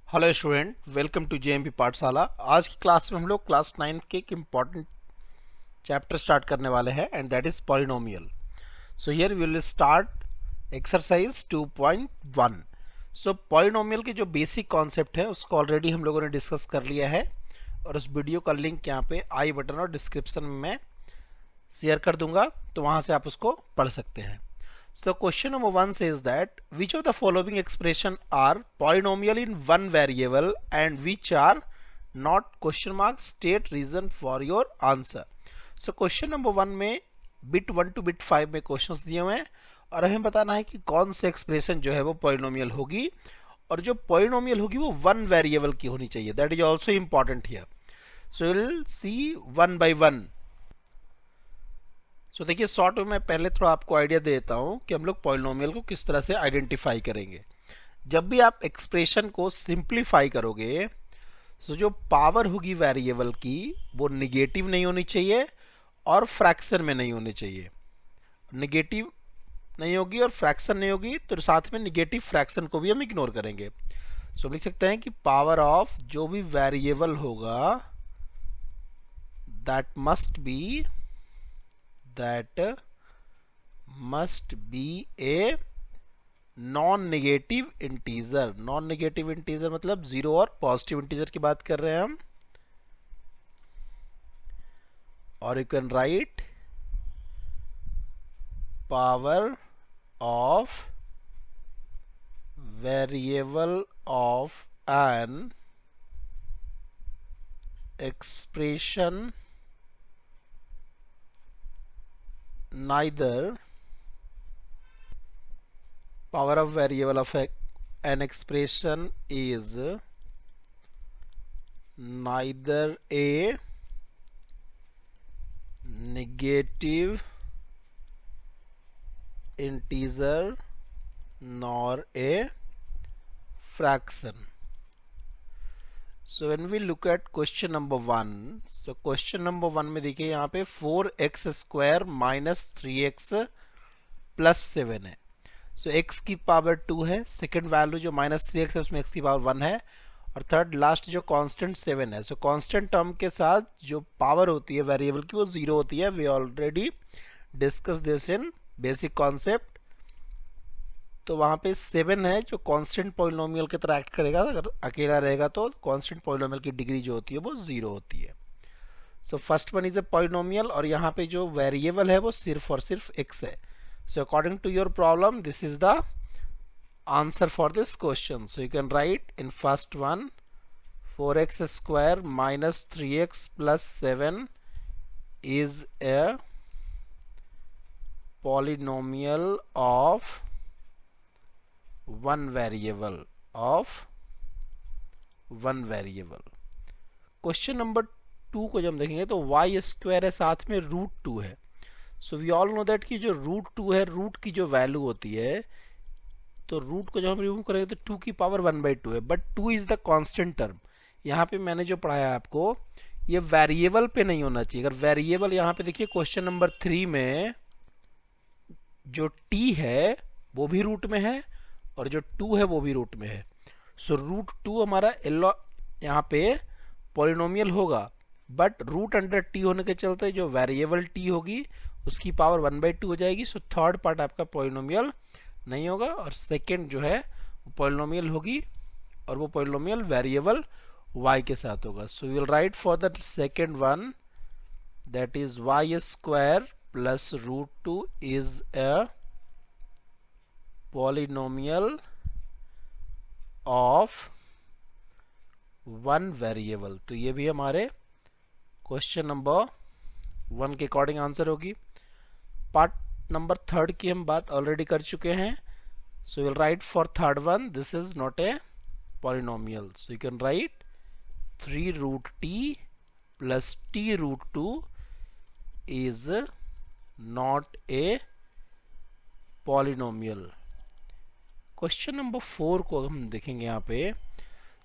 Hello student, welcome to JMP Pathshala. आज की class में हम लोग क्लास 9 के एक इम्पॉर्टेंट चैप्टर स्टार्ट करने वाले हैं and that is polynomial. So here we will start exercise 2.1। सो पॉलिनोमियल के जो बेसिक कॉन्सेप्ट है उसको ऑलरेडी हम लोगों ने डिस्कस कर लिया है और उस वीडियो का लिंक यहाँ पे आई बटन और डिस्क्रिप्शन में मैं शेयर कर दूंगा, तो वहां से आप उसको पढ़ सकते हैं। So question number 1 says that which of the following expression are polynomial in one variable and which are not question mark, state reason for your answer। So question number 1 में bit 1 to bit 5 में questions दिए हुए हैं और हमें बताना है कि कौन से एक्सप्रेशन जो है वो पॉलिनोमियल होगी और जो पॉलिनोमियल होगी वो वन वेरिएबल की होनी चाहिए। That is also important here. So will see one by one. So देखिए, शॉर्ट में मैं पहले थोड़ा आपको आइडिया दे देता हूं कि हम लोग पॉलिनोमियल को किस तरह से आइडेंटिफाई करेंगे। जब भी आप एक्सप्रेशन को सिंप्लीफाई करोगे तो जो पावर होगी वेरिएबल की वो निगेटिव नहीं होनी चाहिए और फ्रैक्शन में नहीं होनी चाहिए। निगेटिव नहीं होगी और फ्रैक्शन नहीं होगी तो साथ में निगेटिव फ्रैक्शन को भी हम इग्नोर करेंगे। सो लिख सकते हैं कि पावर ऑफ जो भी वेरिएबल होगा that must be a non negative integer. Non negative integer मतलब जीरो और पॉजिटिव इंटीजर की बात कर रहे हैं हम। और you can right power of variable of an expression neither power of variable of an expression is neither a negative integer nor a fraction। So when we look at question number 1, so question number 1 में देखिए यहाँ पे 4x square minus 3x plus 7 है। so x की power 2 है, second value जो minus 3x है उसमें x की पावर 1 है और थर्ड लास्ट जो कांस्टेंट 7 है। so कांस्टेंट टर्म के साथ जो पावर होती है वेरिएबल की वो जीरो होती है। We already discuss this in basic concept. तो वहां पे 7 है जो कांस्टेंट पॉलिनोमियल की तरह एक्ट करेगा। अगर अकेला रहेगा तो कांस्टेंट पॉलिनोमियल की डिग्री जो होती है वो जीरो होती है। So first one is a polynomial और यहाँ पे जो वेरिएबल है वो सिर्फ और सिर्फ x है। So according to your problem this is the answer for this question. So you can write in first one 4x square minus 3x plus 7 is a polynomial of one variable. Question number 2 को जब हम देखेंगे तो y square है साथ में root 2 है। So we all know that कि जो रूट 2 है रूट की जो वैल्यू होती है तो रूट को जब हम रिमूव करेंगे तो 2 की पावर 1/2 है। But 2 is the constant term. यहाँ पे मैंने जो पढ़ाया आपको ये वेरिएबल पे नहीं होना चाहिए। अगर वेरिएबल यहाँ पे देखिए क्वेश्चन नंबर 3 में जो t है वो भी रूट में है और जो 2 है वो भी रूट में है। सो रूट 2 हमारा यहाँ पे पॉलिनोमियल होगा बट रूट अंडर t होने के चलते जो वेरिएबल t होगी उसकी पावर 1/2 हो जाएगी। सो थर्ड पार्ट आपका पॉलिनोमियल नहीं होगा और सेकेंड जो है वो पॉलिनोमियल होगी और वो पॉलिनोमियल वेरिएबल y के साथ होगा। So we will write for the second one that is y square plus root 2 is a polynomial of one variable. तो ये भी हमारे क्वेश्चन नंबर 1 के अकॉर्डिंग आंसर होगी। पार्ट नंबर 3 की हम बात ऑलरेडी कर चुके हैं। So will write for third one this is not a polynomial. So you can write 3 root t plus t root 2 is not a polynomial. Question number 4 को हम देखेंगे यहाँ पे।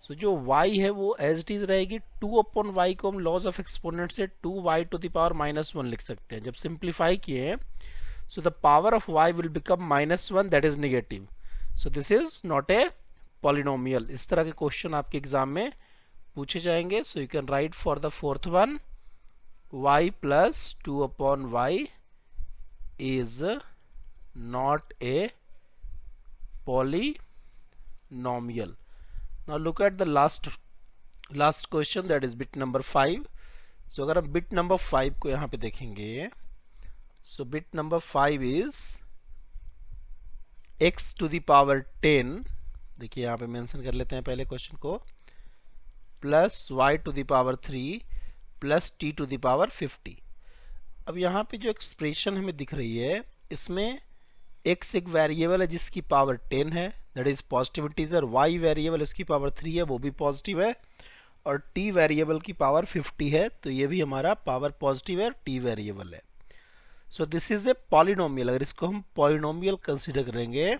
सो जो y है वो एज इट इज रहेगी। 2/y को हम लॉज ऑफ एक्सपोनेंट से 2y टू द पावर -1 लिख सकते हैं। जब सिंप्लीफाई किए so the power of y will become -1, that is negative. So this is not a polynomial, इस तरह के क्वेश्चन आपके एग्जाम में पूछे जाएंगे. सो you can right for the fourth one, y plus 2 upon y is not a polynomial. Now look at the last question, that is bit number 5. So अगर हम bit number 5 को यहाँ पे देखेंगे, so bit number 5 is x to the power 10, देखिए यहाँ पे mention कर लेते हैं पहले क्वेश्चन को, plus y to the power 3 plus t to the power 50. अब यहाँ पे जो एक्सप्रेशन हमें दिख रही है, इसमें x एक वेरिएबल है जिसकी पावर 10 है, that is positive integer. y variable इसकी पावर 3 है, वो भी पॉजिटिव है, और t वेरिएबल की पावर 50 है, तो ये भी हमारा पावर पॉजिटिव है, t वेरिएबल है. सो दिस इज ए पॉलिनोमियल. अगर इसको हम पॉलिनोमियल कंसिडर करेंगे,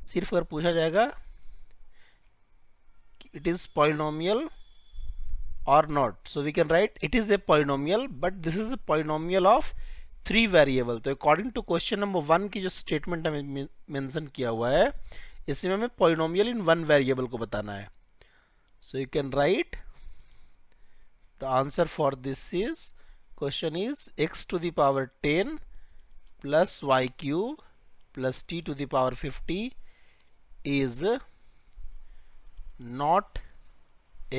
सिर्फ अगर पूछा जाएगा कि it is polynomial or not, so we can write it is a polynomial, but this is a polynomial of 3 variable. तो according to question number 1 की जो statement हमें मेंशन किया हुआ है, इसमें हमें polynomial in 1 variable को बताना है. So you can write the answer for this is, question is x to the power 10 plus y cube plus t to the power 50 is not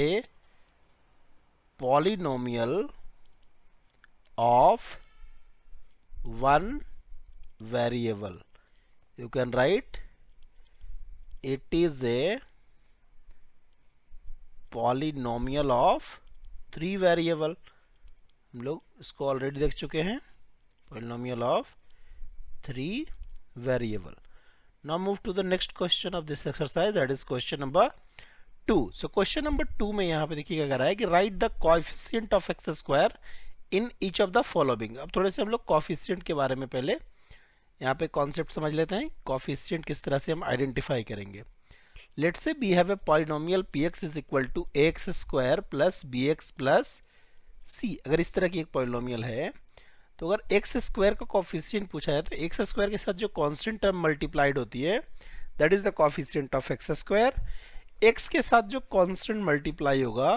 a polynomial of 1 variable. You can write it is a polynomial of 3 variable. हम लोग इसको already देख चुके हैं, polynomial of 3 variable. Now move to the next question of this exercise, that is question number 2. So question number 2 में यहाँ पे देखिएगा क्या रहा है कि write the coefficient of x square in each of the following. अब थोड़े से हम लोग coefficient के बारे में पहले यहाँ पे कॉन्सेप्ट समझ लेते हैं, coefficient किस तरह से हम आइडेंटिफाई करेंगे. Let's say we have a polynomial px is equal to ax square plus bx plus c. अगर इस तरह की एक polynomial है, तो अगर x स्क्वायर का coefficient पूछा है, तो x स्क्वायर के साथ जो constant टर्म मल्टीप्लाइड होती है, that is the coefficient of x square. x के साथ जो कांस्टेंट मल्टीप्लाई होगा,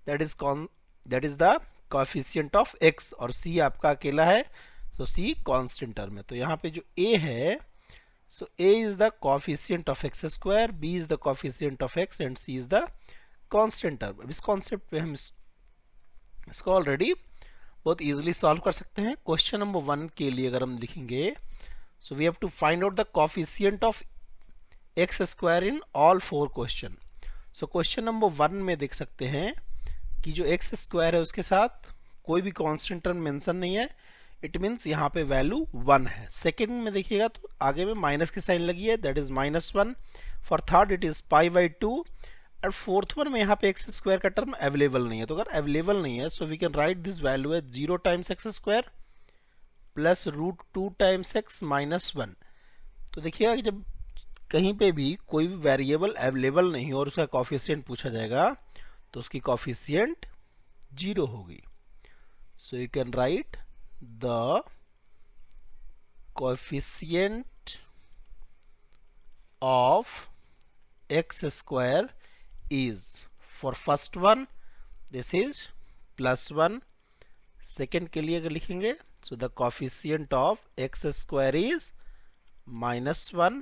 that is the coefficient of x, और c आपका अकेला है, तो c कांस्टेंट टर्म है. तो यहाँ पे जो a है, सो a is the coefficient of x square, b is the coefficient of x and c is the constant term. अब इस कॉन्सेप्ट पे हम इसको ऑलरेडी बहुत इजीली सॉल्व कर सकते हैं. क्वेश्चन नंबर 1 के लिए अगर हम लिखेंगे, so we have to find out the coefficient of x square in all 4 question. So question number 1 में देख सकते हैं कि जो x स्क्वायर है उसके साथ कोई भी कांस्टेंट टर्म मेंशन नहीं है, इट मींस यहाँ पे वैल्यू 1 है. सेकंड में देखिएगा तो आगे में माइनस की साइन लगी है, that is -1. For third it is π/2, और फोर्थ वन में यहाँ पे x स्क्वायर का टर्म अवेलेबल नहीं है. तो अगर अवेलेबल नहीं है, so we can write this value as 0 times x square plus √2 times x -1. तो देखिएगा कि जब कहीं पे भी कोई भी वेरिएबल अवेलेबल नहीं और उसका कोएफिशिएंट पूछा जाएगा, तो उसकी कोएफिशिएंट 0 होगी. सो you can right the coefficient of x square is, for first one this is +1. Second के लिए अगर लिखेंगे, so the coefficient of x square is -1.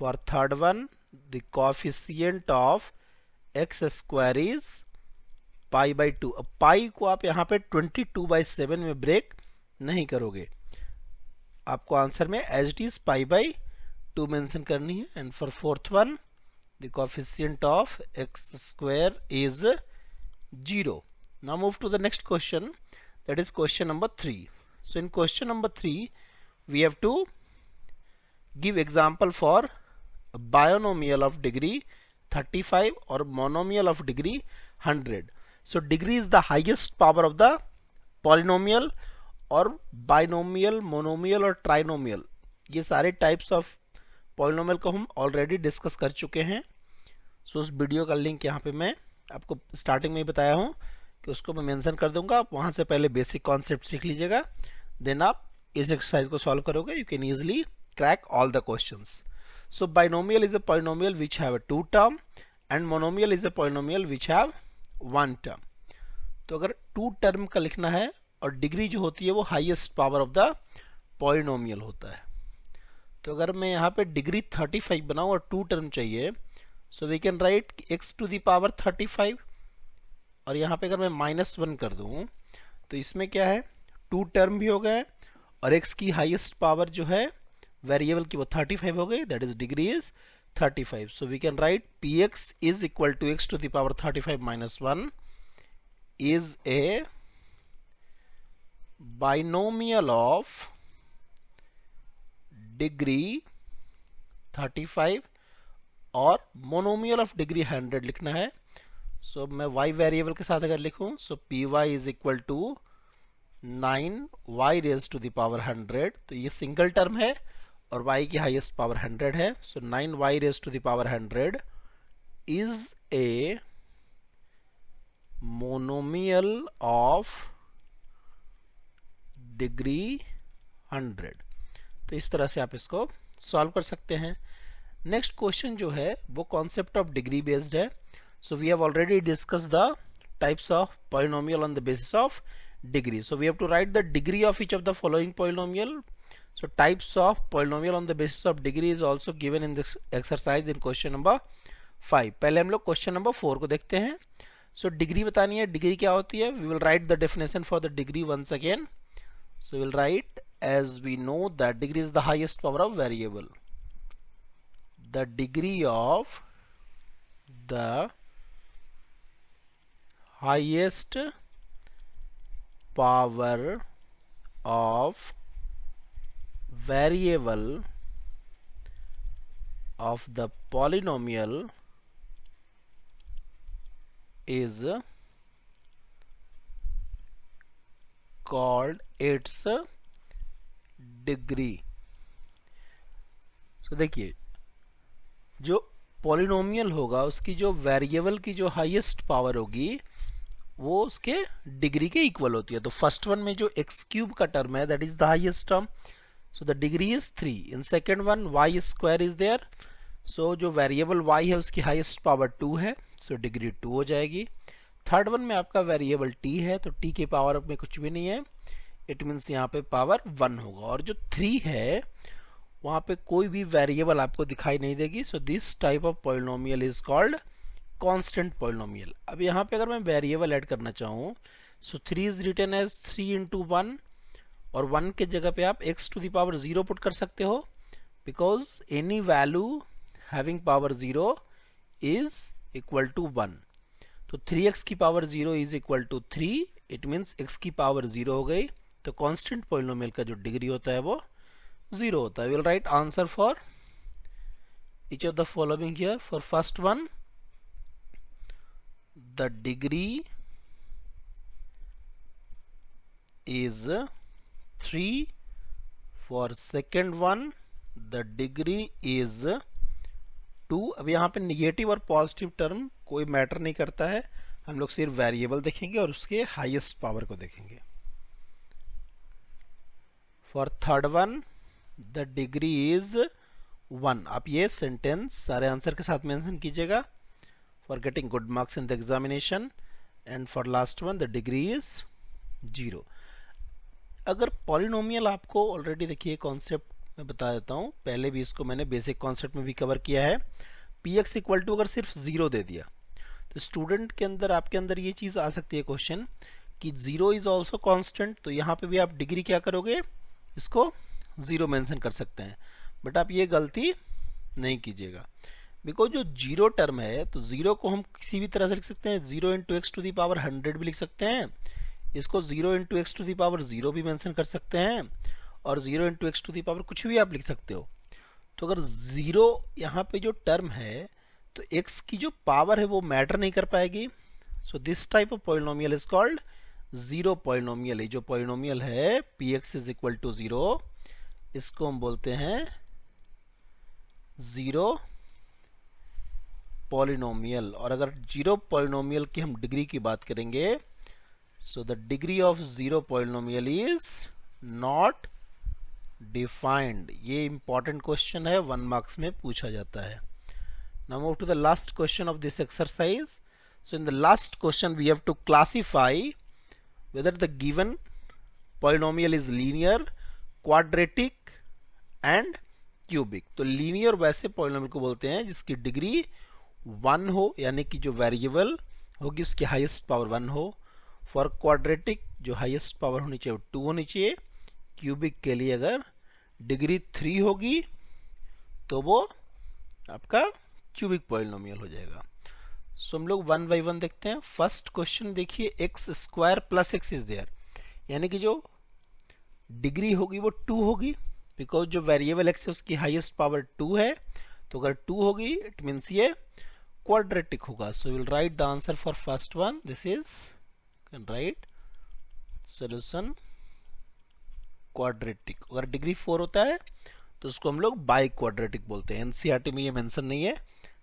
for third one the coefficient of x square is π/2. अब पाई को आप यहाँ पे 22/7 में ब्रेक नहीं करोगे, आपको आंसर में एज इट इज π/2 मेंशन करनी है. And for fourth one the coefficient of x square is 0. Now move to the next question, that is question number 3. So in question number 3 we have to give example for a binomial of degree 35 or monomial of degree 100. So degree is the highest power of the polynomial, और binomial, monomial और trinomial, ये सारे types of polynomial को हम already discuss कर चुके हैं. सो उस वीडियो का लिंक यहाँ पे मैं आपको स्टार्टिंग में ही बताया हूँ कि उसको मैं मेंशन कर दूंगा. आप वहाँ से पहले बेसिक कॉन्सेप्ट सीख लीजिएगा, देन आप इस एक्सरसाइज को सॉल्व करोगे. You can easily crack all the questions. So binomial is a polynomial which have a 2 term and monomial is a polynomial which have 1 term. तो अगर 2 टर्म का लिखना है और डिग्री जो होती है वो highest power of the polynomial होता है. तो अगर मैं यहाँ पे डिग्री 35 बनाऊं और 2 टर्म चाहिए, so we can write x to the power 35 और यहाँ पे अगर मैं -1 कर दूं तो इसमें क्या है 2 टर्म भी हो गए और x की हाईएस्ट पावर जो है वेरिएबल की वो 35 हो गई, that is degree is 35. So we can write px is equal to x to the power 35 - 1 is a binomial of degree 35 और मोनोमियल ऑफ डिग्री 100 लिखना है. सो मैं y वेरिएबल के साथ अगर लिखूं, so py is equal to 9y raise to the power 100. तो ये सिंगल टर्म है और y की हाईएस्ट पावर 100 है. So 9y raise to the power 100 is a monomial of degree 100. तो इस तरह से आप इसको सॉल्व कर सकते हैं. नेक्स्ट क्वेश्चन जो है वो कॉन्सेप्ट ऑफ डिग्री बेस्ड है. So we have already discuss the types of polynomial on the basis of degree. So we have to write the degree of each of the following polynomial. So types of polynomial on the basis of degree is also given in this exercise in question number 5. पहले हम लोग question number 4 को देखते हैं. So degree बतानी है. Degree क्या होती है? We will write the definition for the degree once again. So we'll write, as we know that degree is the highest power of variable. The degree of the highest power of variable of the polynomial is called its degree. So देखिए, जो polynomial होगा उसकी जो variable की जो highest power होगी वो उसके डिग्री के इक्वल होती है. तो फर्स्ट वन में जो एक्स क्यूब का टर्म है that is the highest term, so the degree is 3. In second one Y square is there, so जो वेरिएबल वाई है उसकी हाईएस्ट पावर 2 है, सो डिग्री 2 हो जाएगी. थर्ड वन में आपका वेरिएबल t है, तो t के पावर में कुछ भी नहीं है, इट मीन्स यहाँ पे पावर 1 होगा. और जो 3 है वहां पे कोई भी वेरिएबल आपको दिखाई नहीं देगी. So this type of polynomial is called constant polynomial. अब यहाँ पे अगर मैं वेरिएबल ऐड करना चाहूँ, सो 3 इज रिटन एज 3 into 1 और 1 के जगह पे आप x to the power 0 put कर सकते हो, because any value having power 0 is equal to 1. तो 3x की power 0 is equal to 3, it means x की पावर 0 हो गई. तो कांस्टेंट पॉलिनोमियल का जो डिग्री होता है वो 0 होता है. Will write answer for each of the following here. For first one the degree is 3. For second one the degree is 2. अब यहाँ पे निगेटिव और पॉजिटिव टर्म कोई मैटर नहीं करता है, हम लोग सिर्फ वेरिएबल देखेंगे और उसके हाईएस्ट पावर को देखेंगे. For third one the degree is 1. आप ये सेंटेंस सारे आंसर के साथ मेंशन कीजिएगा for getting good marks in the examination. And for last one the degree is 0. अगर पॉलिनोमियल आपको ऑलरेडी देखिए कॉन्सेप्ट मैं बता देता हूँ, पहले भी इसको मैंने बेसिक कॉन्सेप्ट में भी कवर किया है. px इक्वल टू अगर सिर्फ 0 दे दिया तो स्टूडेंट के अंदर आपके अंदर ये चीज़ आ सकती है क्वेश्चन कि 0 इज ऑल्सो कॉन्स्टेंट. तो यहाँ पे भी आप डिग्री क्या करोगे, इसको 0 मेंशन कर सकते हैं, बट आप ये गलती नहीं कीजिएगा, बिकॉज जो 0 टर्म है तो 0 को हम किसी भी तरह से लिख सकते हैं. 0 into x to the power 100 भी लिख सकते हैं, इसको 0 into x to the power 0 भी मेंशन कर सकते हैं, और 0 into x to the power कुछ भी आप लिख सकते हो. तो अगर 0 यहाँ पे जो टर्म है तो x की जो पावर है वो मैटर नहीं कर पाएगी. So this type of polynomial is called 0 polynomial. जो पॉलिनोमियल है px इज इक्वल टू 0, इसको हम बोलते हैं 0 पॉलिनोमियल. और अगर 0 पॉलिनोमियल की हम डिग्री की बात करेंगे, so the degree of 0 polynomial is not defined. ये इंपॉर्टेंट क्वेश्चन है, 1 मार्क्स में पूछा जाता है। Now move to the last question of this exercise. So in the last question we have to classify whether the given polynomial is linear, quadratic and cubic। तो linear वैसे polynomial को बोलते हैं जिसकी डिग्री 1 हो, यानी कि जो वेरिएबल होगी उसकी हाईएस्ट पावर 1 हो। फॉर क्वाड्रेटिक जो हाईएस्ट पावर होनी चाहिए वो 2 होनी चाहिए। क्यूबिक के लिए अगर डिग्री 3 होगी तो वो आपका क्यूबिक पॉलिनोमियल हो जाएगा। सो हम लोग 1 बाई 1 देखते हैं। फर्स्ट क्वेश्चन देखिए, X square plus X is there, यानी कि जो डिग्री होगी वो 2 होगी, बिकॉज जो वेरिएबल एक्स है उसकी हाईएस्ट पावर 2 है। तो अगर 2 होगी इट मीन्स ये क्वाड्रेटिक होगा। सो will write the answer for first one. This is can write solution quadratic. अगर डिग्री 4 होता है तो उसको हम लोग बाई क्वाड्रेटिक बोलते हैं। एनसीईआरटी में ये मेंशन नहीं है,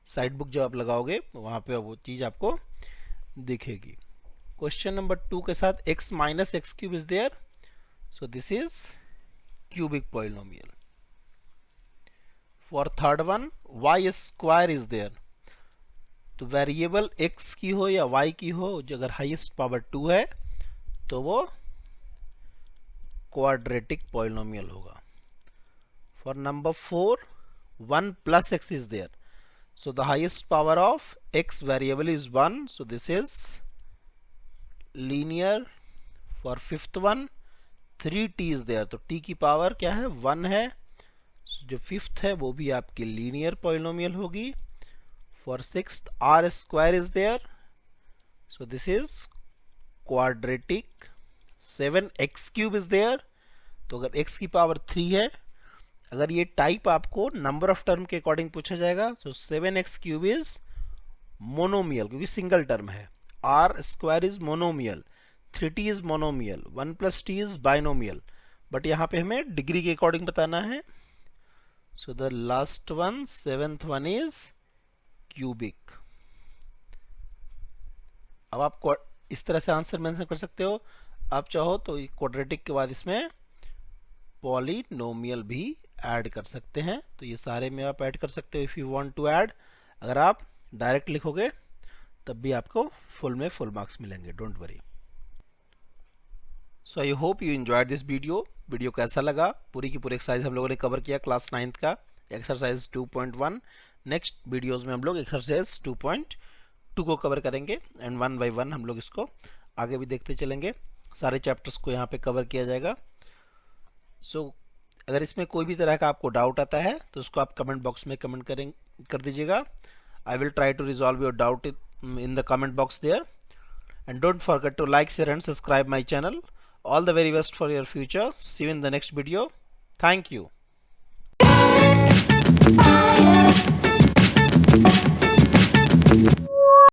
साइड बुक जब आप लगाओगे वहां पे वो चीज आपको दिखेगी। क्वेश्चन नंबर 2 के साथ x minus X cube is there, so this is cubic polynomial. For third one y square is there, तो वेरिएबल x की हो या y की हो, जो अगर हाईएस्ट पावर 2 है तो वो क्वाड्रेटिक पॉलिनोमियल होगा। For number 4 1 plus X is there, so the highest power of x variable is 1, so this is linear। for fifth one 3t is there, तो t की पावर क्या है 1 है, so जो फिफ्थ है वो भी आपकी लीनियर पॉलिनोमियल होगी। for sixth r square is there, so this is quadratic। 7 x cube is there, तो अगर x की पावर 3 है, अगर ये टाइप आपको नंबर ऑफ टर्म के अकॉर्डिंग पूछा जाएगा तो 7x क्यूब इज मोनोमियल, क्योंकि सिंगल टर्म है। r square is monomial, 3t is monomial, 1 plus t is binomial, but यहाँ पे हमें डिग्री के अकॉर्डिंग बताना है। So the last one 7th one is cubic. अब आप इस तरह से आंसर मेंशन कर सकते हो। आप चाहो तो क्वाड्रेटिक के बाद इसमें पॉलिनोमियल भी ऐड कर सकते हैं, तो ये सारे में आप ऐड कर सकते हो if you want to add. अगर आप डायरेक्ट लिखोगे तब भी आपको फुल में फुल मार्क्स मिलेंगे, don't worry. So I hope you enjoyed this video कैसा लगा? पूरी की पूरी एक्सरसाइज हम लोगों ने कवर किया क्लास 9th का एक्सरसाइज 2.1। नेक्स्ट वीडियोस में हम लोग एक्सरसाइज 2.2 को कवर करेंगे एंड 1 बाई 1 हम लोग इसको आगे भी देखते चलेंगे। सारे चैप्टर्स को यहाँ पे कवर किया जाएगा। सो अगर इसमें कोई भी तरह का आपको डाउट आता है तो उसको आप कमेंट बॉक्स में कमेंट कर दीजिएगा। I will try to resolve your doubt in the comment box there, and don't forget to like, share and subscribe my channel. All the very best for your future. See you in the next video. Thank you.